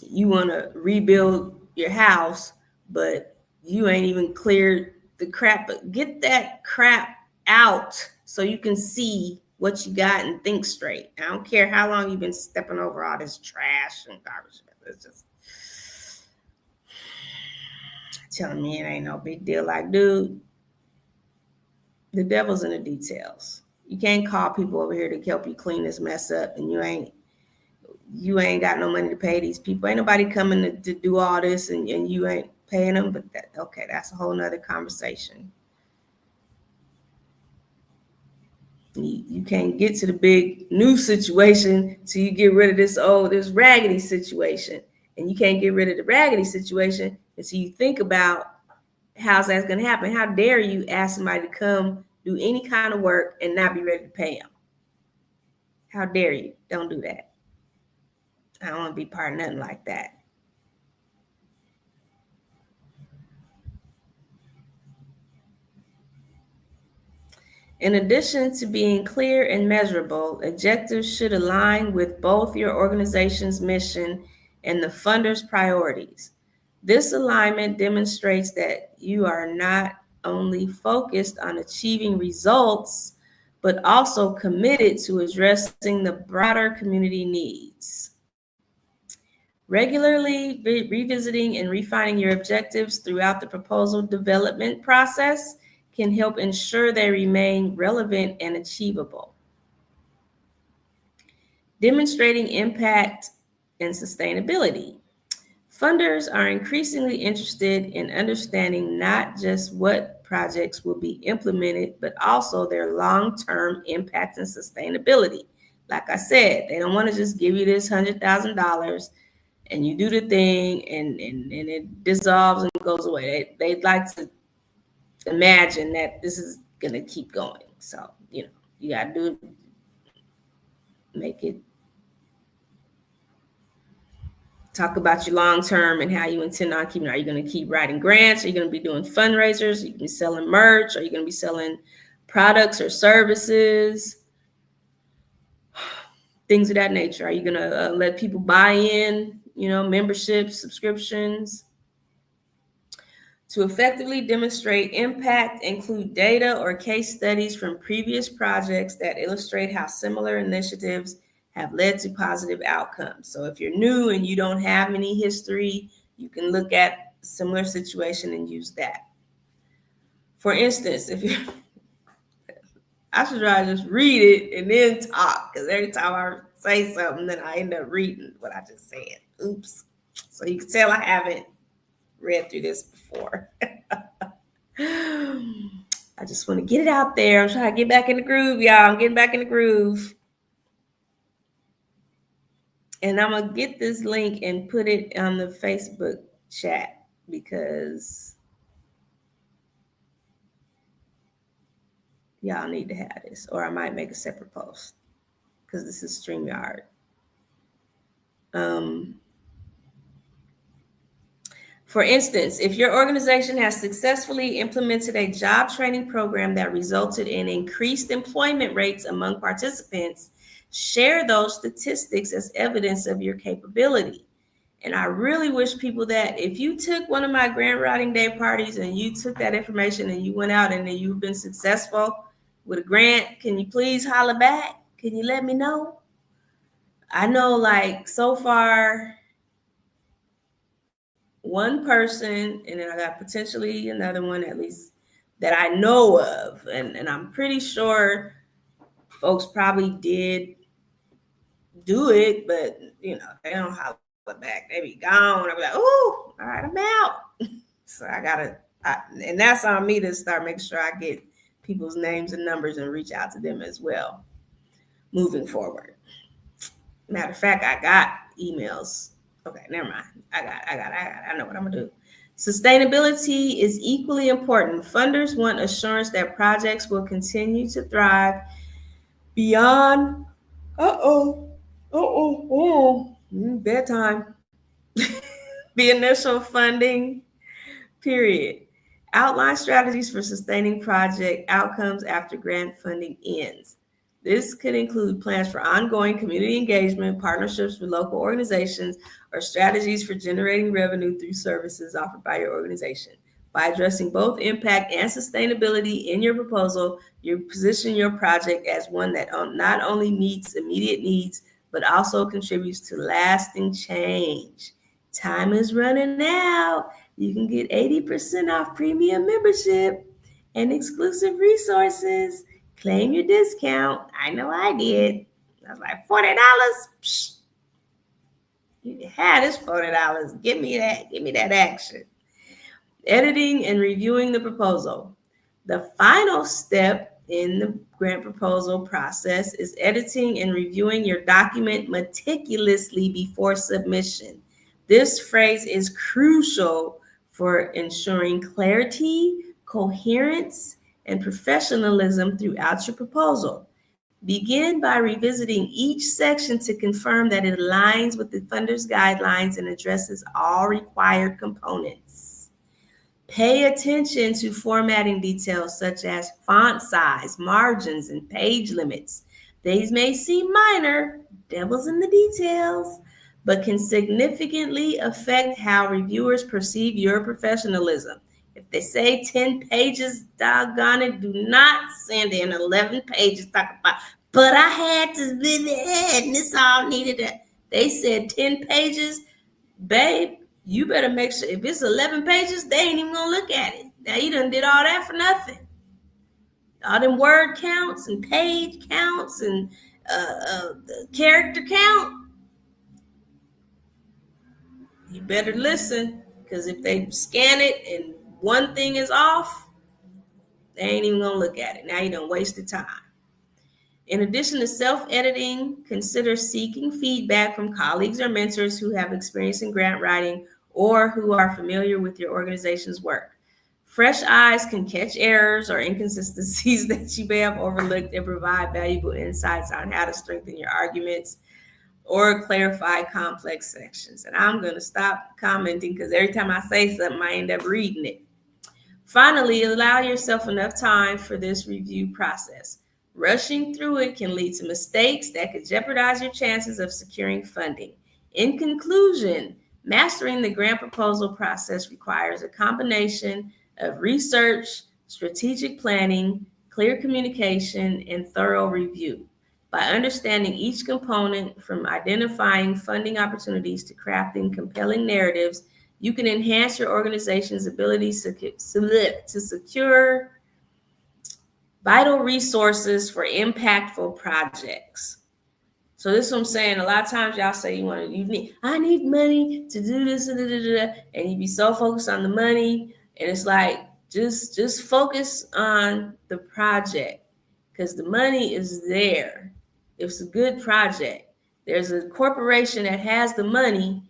You want to rebuild your house, but you ain't even cleared the crap. But get that crap out so you can see what you got and think straight. I don't care how long you've been stepping over all this trash and garbage. It's just telling me it ain't no big deal. Like, dude, the devil's in the details. You can't call people over here to help you clean this mess up, and you ain't got no money to pay these people. Ain't nobody coming to do all this, and you ain't paying them. But that's a whole nother conversation. You can't get to the big new situation till you get rid of this raggedy situation. And you can't get rid of the raggedy situation until you think about how's that going to happen. How dare you ask somebody to come do any kind of work and not be ready to pay them? How dare you? Don't do that. I don't want to be part of nothing like that. In addition to being clear and measurable, objectives should align with both your organization's mission and the funder's priorities. This alignment demonstrates that you are not only focused on achieving results, but also committed to addressing the broader community needs. Regularly revisiting and refining your objectives throughout the proposal development process can help ensure they remain relevant and achievable. Demonstrating impact and sustainability. Funders are increasingly interested in understanding not just what projects will be implemented, but also their long-term impact and sustainability. Like I said, they don't want to just give you this $100,000 and you do the thing and it dissolves and goes away. They'd like to imagine that this is going to keep going. So, you got to make it talk about your long term and how you intend on keeping. Are you going to keep writing grants? Are you going to be doing fundraisers? Are you going to be selling merch? Are you going to be selling products or services? Things of that nature. Are you going to let people buy in, memberships, subscriptions? To effectively demonstrate impact, include data or case studies from previous projects that illustrate how similar initiatives have led to positive outcomes. So if you're new and you don't have any history, you can look at a similar situation and use that. For instance, I should try to just read it and then talk, because every time I say something, then I end up reading what I just said. Oops. So you can tell I haven't read through this before. I just want to get it out there. I'm trying to get back in the groove, y'all. I'm getting back in the groove. And I'm going to get this link and put it on the Facebook chat, because y'all need to have this, or I might make a separate post, because this is StreamYard. For instance, if your organization has successfully implemented a job training program that resulted in increased employment rates among participants, share those statistics as evidence of your capability. And I really wish people that if you took one of my grant writing day parties and you took that information and you went out and then you've been successful with a grant, can you please holler back? Can you let me know? I know, like, so far, one person, and then I got potentially another one, at least that I know of. And I'm pretty sure folks probably did do it, but they don't holler back. They be gone. I'll be like, ooh, all right, I'm out. So and that's on me to start making sure I get people's names and numbers and reach out to them as well moving forward. Matter of fact, I got emails. Okay, never mind. I know what I'm gonna do. Sustainability is equally important. Funders want assurance that projects will continue to thrive beyond bedtime. The initial funding period. Outline strategies for sustaining project outcomes after grant funding ends. This could include plans for ongoing community engagement, partnerships with local organizations, or strategies for generating revenue through services offered by your organization. By addressing both impact and sustainability in your proposal, you position your project as one that not only meets immediate needs, but also contributes to lasting change. Time is running out. You can get 80% off premium membership and exclusive resources. Claim your discount. I know I did. I was like, $40? Psh, you had this $40. Give me that action. Editing and reviewing the proposal. The final step in the grant proposal process is editing and reviewing your document meticulously before submission. This phrase is crucial for ensuring clarity, coherence, and professionalism throughout your proposal. Begin by revisiting each section to confirm that it aligns with the funder's guidelines and addresses all required components. Pay attention to formatting details such as font size, margins, and page limits. These may seem minor, devil's in the details, but can significantly affect how reviewers perceive your professionalism. If they say 10 pages, doggone it, do not send in 11 pages talking about, but I had to be there and this all needed to. They said 10 pages, babe, you better make sure if it's 11 pages, they ain't even gonna look at it. Now you done did all that for nothing. All them word counts and page counts and the character count, you better listen, because if they scan it and one thing is off, they ain't even gonna look at it. Now you done wasted time. In addition to self-editing, consider seeking feedback from colleagues or mentors who have experience in grant writing or who are familiar with your organization's work. Fresh eyes can catch errors or inconsistencies that you may have overlooked and provide valuable insights on how to strengthen your arguments or clarify complex sections. And I'm going to stop commenting because every time I say something, I end up reading it. Finally, allow yourself enough time for this review process. Rushing through it can lead to mistakes that could jeopardize your chances of securing funding. In conclusion, mastering the grant proposal process requires a combination of research, strategic planning, clear communication, and thorough review. By understanding each component, from identifying funding opportunities to crafting compelling narratives, you can enhance your organization's ability to secure vital resources for impactful projects. So this is what I'm saying. A lot of times y'all say I need money to do this, and you be so focused on the money, and it's like just focus on the project, because the money is there. It's a good project. There's a corporation that has the money,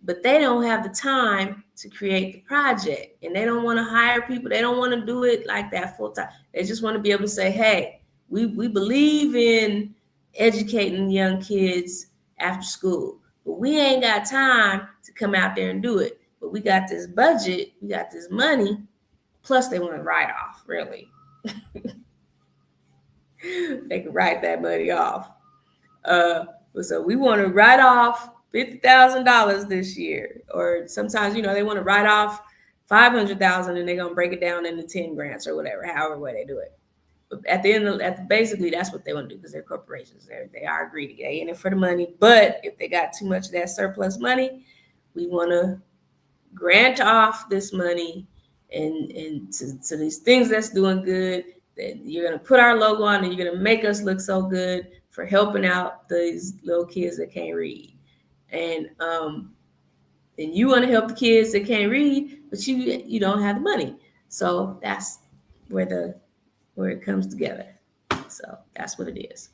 but they don't have the time to create the project, and they don't want to hire people. They don't want to do it like that full time. They just want to be able to say, hey, we believe in educating young kids after school, but we ain't got time to come out there and do it. But we got this budget, we got this money, plus they want to write off, really. They can write that money off. So we want to write off $50,000 this year, or sometimes they want to write off $500,000, and they're gonna break it down into 10 grants or whatever, however way they do it. But at the end, basically that's what they want to do, because they're corporations. They are greedy. They in it for the money. But if they got too much of that surplus money, we want to grant off this money and to these things that's doing good. That you're gonna put our logo on, and you're gonna make us look so good for helping out these little kids that can't read. And you want to help the kids that can't read, but you don't have the money. So that's where it comes together. So that's what it is.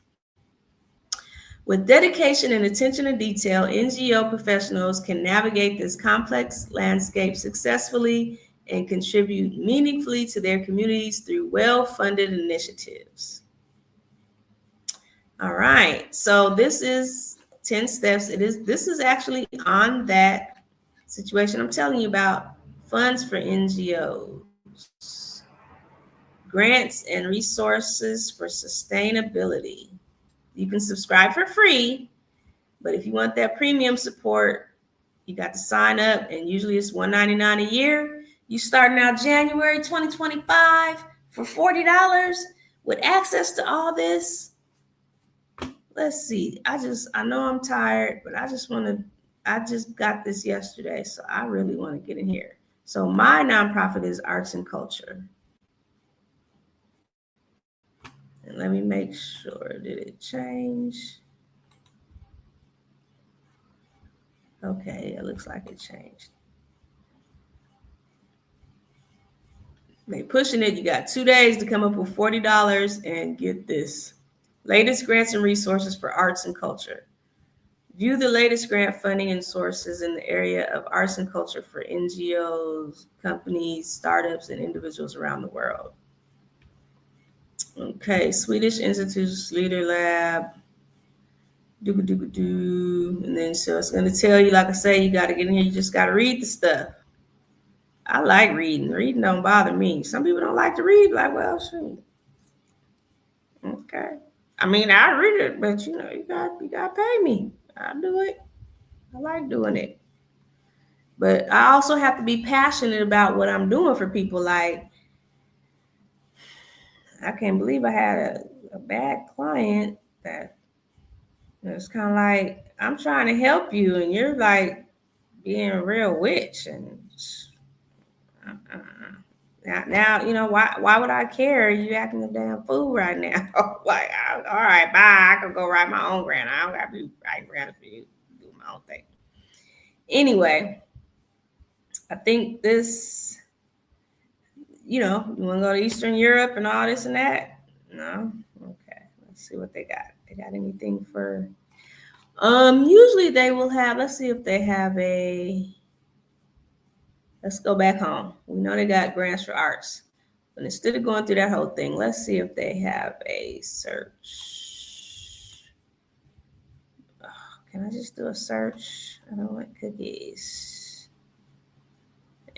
With dedication and attention to detail, NGO professionals can navigate this complex landscape successfully and contribute meaningfully to their communities through well-funded initiatives. All right, so this is 10 steps. This is actually on that situation I'm telling you about, funds for NGOs, grants and resources for sustainability. You can subscribe for free, but if you want that premium support, you got to sign up, and usually it's $199 a year. You starting out January 2025 for $40 with access to all this. Let's see. I know I'm tired, but I just got this yesterday, so I really want to get in here. So my nonprofit is Arts and Culture. And let me make sure, did it change? Okay, it looks like it changed. They pushing it. You got 2 days to come up with $40 and get this. Latest grants and resources for arts and culture. View the latest grant funding and sources in the area of arts and culture for NGOs, companies, startups, and individuals around the world. Okay, Swedish Institute's Leader Lab. And then so it's going to tell you, like I say, you got to get in here. You just got to read the stuff. I like reading. Reading don't bother me. Some people don't like to read. Like, well, shoot. Okay. I mean, I read it, but you got to pay me. I do it. I like doing it. But I also have to be passionate about what I'm doing for people. Like, I can't believe I had a bad client that it's kind of like, I'm trying to help you, and you're like being a real witch. And now why would I care? You acting a damn fool right now. Like, all right, bye. I can go write my own grant. I don't got to be writing grant for you. Do my own thing. Anyway, I think this, you want to go to Eastern Europe and all this and that? No? Okay. Let's see what they got. They got anything for, usually they will have, let's see if they have let's go back home. We know they got grants for arts. But instead of going through that whole thing, let's see if they have a search. Oh, can I just do a search? I don't want cookies.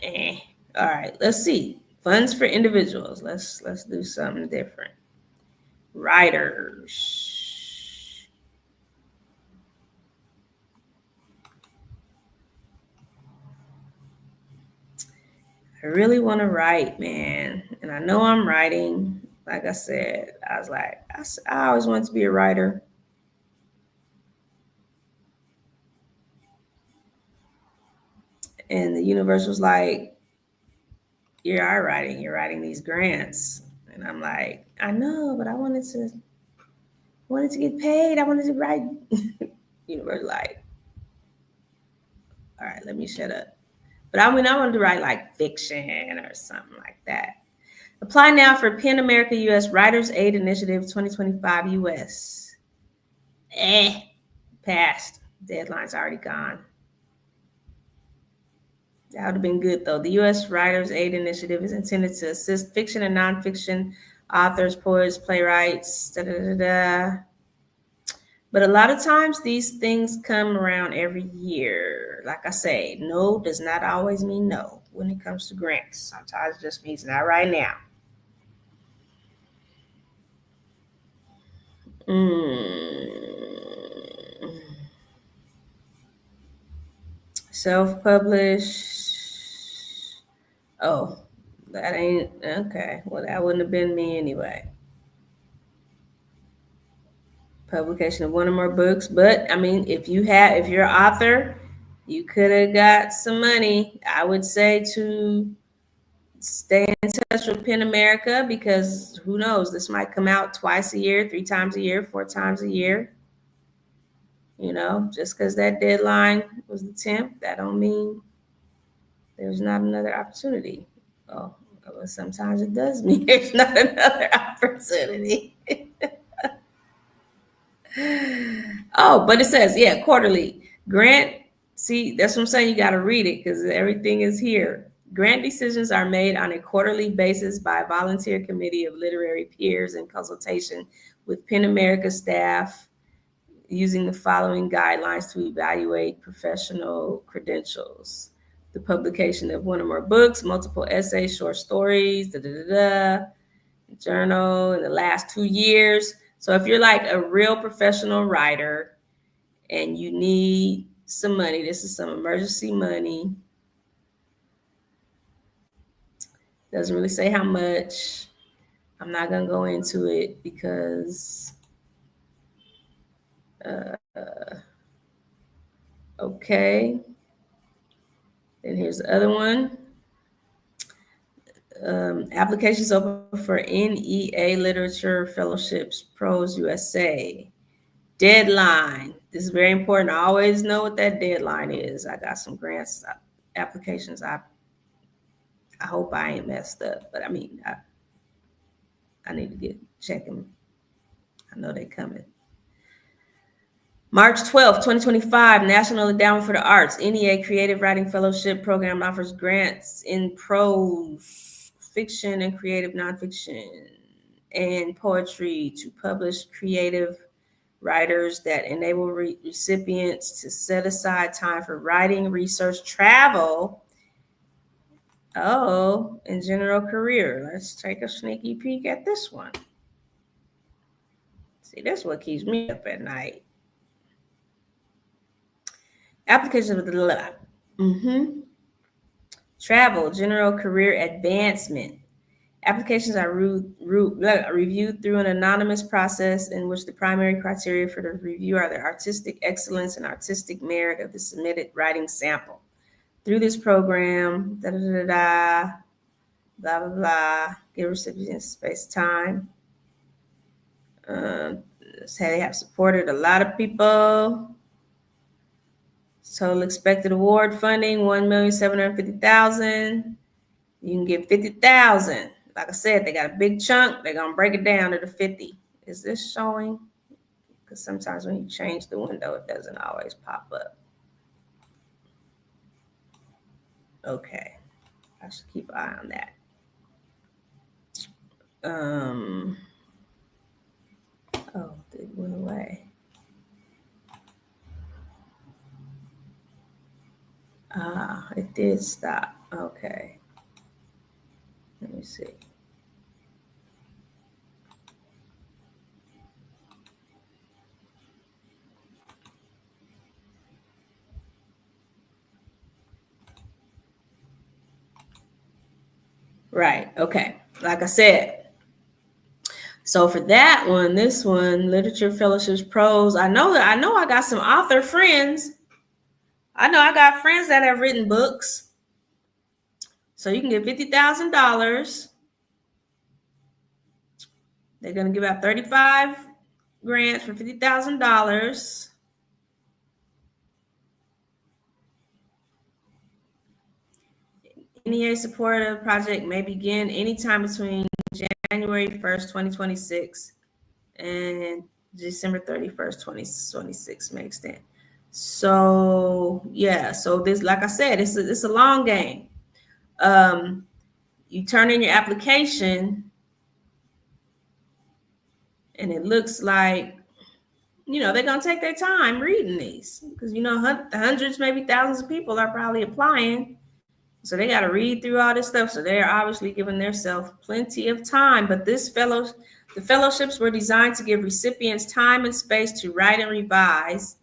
All right, let's see. Funds for individuals. Let's do something different. Writers. I really want to write, man. And I know I'm writing. Like I said, I was like, I always wanted to be a writer. And the universe was like, you're writing. You're writing these grants. And I'm like, I know, but I wanted to get paid. I wanted to write. Universe like, all right, let me shut up. But I wanted to write like fiction or something like that. Apply now for PEN America US Writers Aid Initiative 2025 US. Passed. Deadline's already gone. That would have been good though. The U.S. Writers Aid Initiative is intended to assist fiction and nonfiction authors, poets, playwrights, But a lot of times these things come around every year. Like I say, no does not always mean no when it comes to grants. Sometimes it just means not right now. Self-published. Oh, that ain't okay. Well, that wouldn't have been me anyway. Publication of one or more books. But I mean, if you're an author, you could have got some money. I would say to stay in touch with PEN America, because who knows, this might come out twice a year, 3 times a year, 4 times a year. Just because that deadline was the 10th, that don't mean there's not another opportunity. Oh, well, sometimes it does mean there's not another opportunity. Oh, but it says, quarterly. Grant, see, that's what I'm saying. You got to read it because everything is here. Grant decisions are made on a quarterly basis by a volunteer committee of literary peers in consultation with PEN America staff, using the following guidelines to evaluate professional credentials: the publication of one or more books, multiple essays, short stories, journal in the last 2 years. So if you're like a real professional writer and you need some money, this is some emergency money. Doesn't really say how much. I'm not going to go into it because, okay. Then here's the other one. Applications open for NEA Literature Fellowships, Pros USA. Deadline. This is very important. I always know what that deadline is. I got some grants applications. I hope I ain't messed up, but I mean, I need to check them. I know they're coming. March 12th, 2025, National Endowment for the Arts, NEA Creative Writing Fellowship Program offers grants in prose, fiction, and creative nonfiction, and poetry to publish creative writers that enable recipients to set aside time for writing, research, travel, and general career. Let's take a sneaky peek at this one. See, that's what keeps me up at night. Application of the travel, general career advancement. Applications are reviewed through an anonymous process in which the primary criteria for the review are the artistic excellence and artistic merit of the submitted writing sample. Through this program, blah, blah, blah, give recipients space time. Say they have supported a lot of people. Total expected award funding, $1,750,000. You can get 50,000. Like I said, they got a big chunk. They're gonna break it down to the 50. Is this showing? Because sometimes when you change the window, it doesn't always pop up. Okay, I should keep an eye on that. Oh, it went away. It did stop. Okay. Let me see. Right. Okay. Like I said. So for that one, this one, literature fellowships pros. I know I got some author friends. I know I got friends that have written books. So you can get $50,000. They're gonna give out 35 grants for $50,000. NEA supported project may begin anytime between January 1st, 2026 and December 31st, 2026 may extend. So yeah, so this, like I said, it's a long game. You turn in your application and it looks like, they're going to take their time reading these because, hundreds, maybe thousands of people are probably applying. So they got to read through all this stuff. So they're obviously giving themselves plenty of time. But the fellowships were designed to give recipients time and space to write and revise.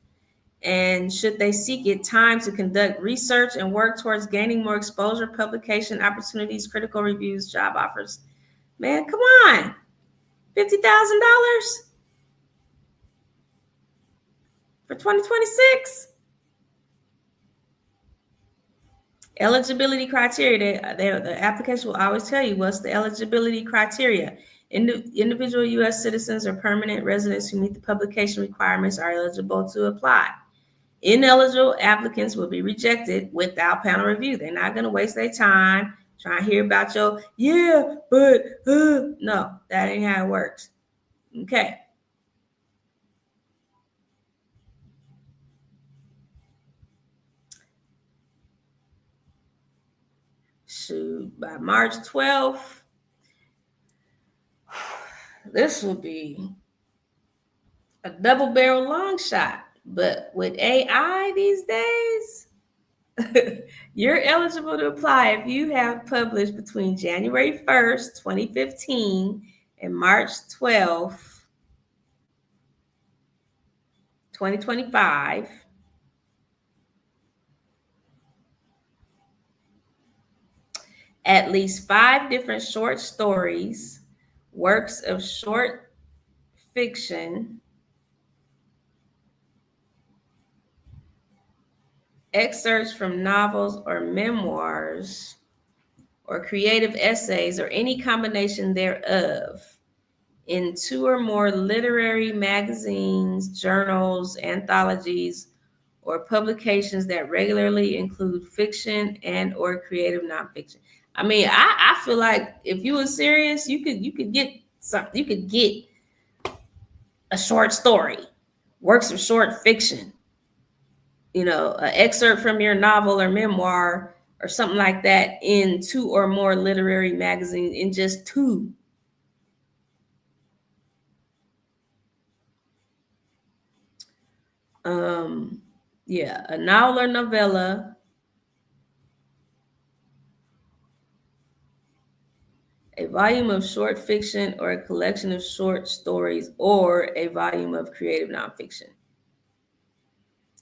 And should they seek it, time to conduct research and work towards gaining more exposure, publication opportunities, critical reviews, job offers. Man, come on. $50,000 for 2026. Eligibility criteria. The application will always tell you what's the eligibility criteria. Individual U.S. citizens or permanent residents who meet the publication requirements are eligible to apply. Ineligible applicants will be rejected without panel review. They're not going to waste their time trying to hear about no, that ain't how it works. Okay. Shoot, by March 12th, this will be a double barrel long shot. But with AI these days, you're eligible to apply if you have published between January 1st, 2015 and March 12th, 2025. At least 5 different short stories, works of short fiction, excerpts from novels or memoirs, or creative essays, or any combination thereof, in 2 or more literary magazines, journals, anthologies, or publications that regularly include fiction and or creative nonfiction. I mean, I feel like if you were serious, you could get something. You could get a short story, works of short fiction, an excerpt from your novel or memoir or something like that in 2 or more literary magazines, in just 2. A novel or novella, a volume of short fiction or a collection of short stories, or a volume of creative nonfiction.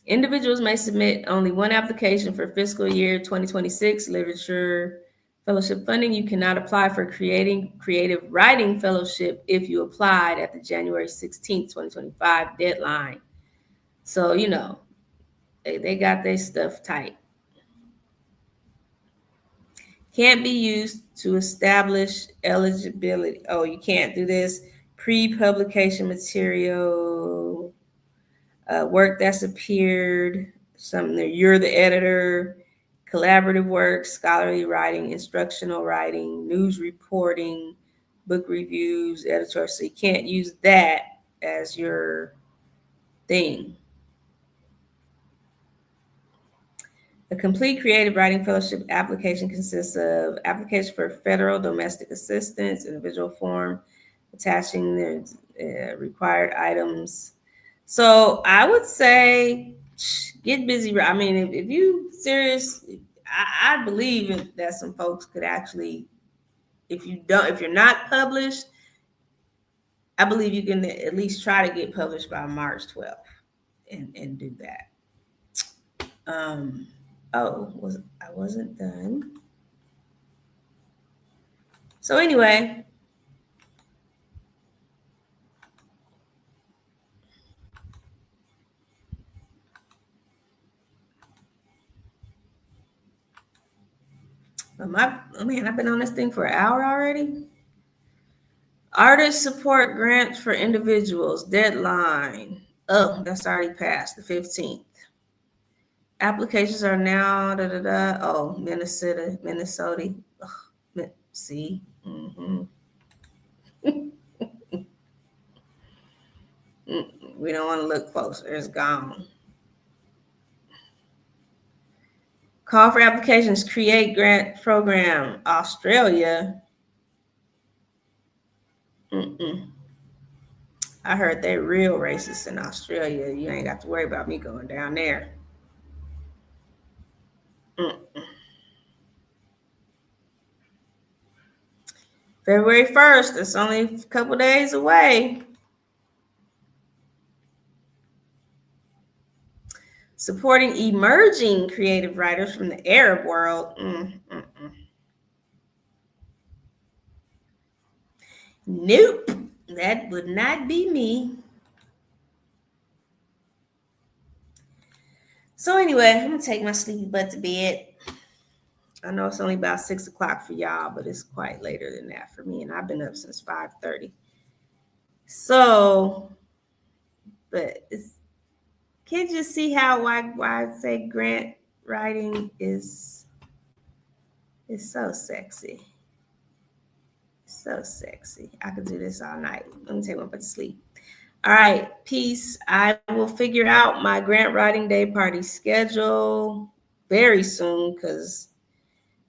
Individuals may submit only one application for fiscal year 2026 literature fellowship funding. You cannot apply for creative writing fellowship if you applied at the January 16th, 2025 deadline. So, they got their stuff tight. Can't be used to establish eligibility. Oh, you can't do this. pre-publication material, work that's appeared, something that you're the editor, collaborative work, scholarly writing, instructional writing, news reporting, book reviews, editorial. So you can't use that as your thing. A complete creative writing fellowship application consists of application for federal domestic assistance, individual form, attaching the required items. So I would say get busy. I mean, if you serious, I believe that some folks could actually, if you're not published, I believe you can at least try to get published by March 12th and do that. I wasn't done. So anyway, I've been on this thing for an hour already. Artist support grants for individuals, deadline. Oh, that's already passed, the 15th. Applications are now, oh, Minnesota. Ugh, see? Mm-hmm. We don't want to look closer. It's gone. Call for applications, create grant program, Australia. Mm-mm. I heard they're real racist in Australia. You ain't got to worry about me going down there. Mm-mm. February 1st, it's only a couple days away. Supporting emerging creative writers from the Arab world. Nope, that would not be me. So anyway, I'm gonna take my sleepy butt to bed. I know it's only about 6 o'clock for y'all, but it's quite later than that for me, and I've been up since 5:30. So, but can't you see how why I say grant writing is so sexy. So sexy. I could do this all night. Let me take my butt to sleep. All right, peace. I will figure out my grant writing day party schedule very soon because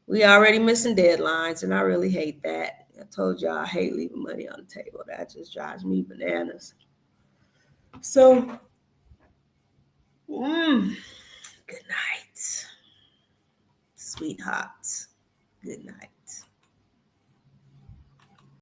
we already missing deadlines, and I really hate that. I told y'all I hate leaving money on the table. That just drives me bananas. So, good night, sweethearts. Good night.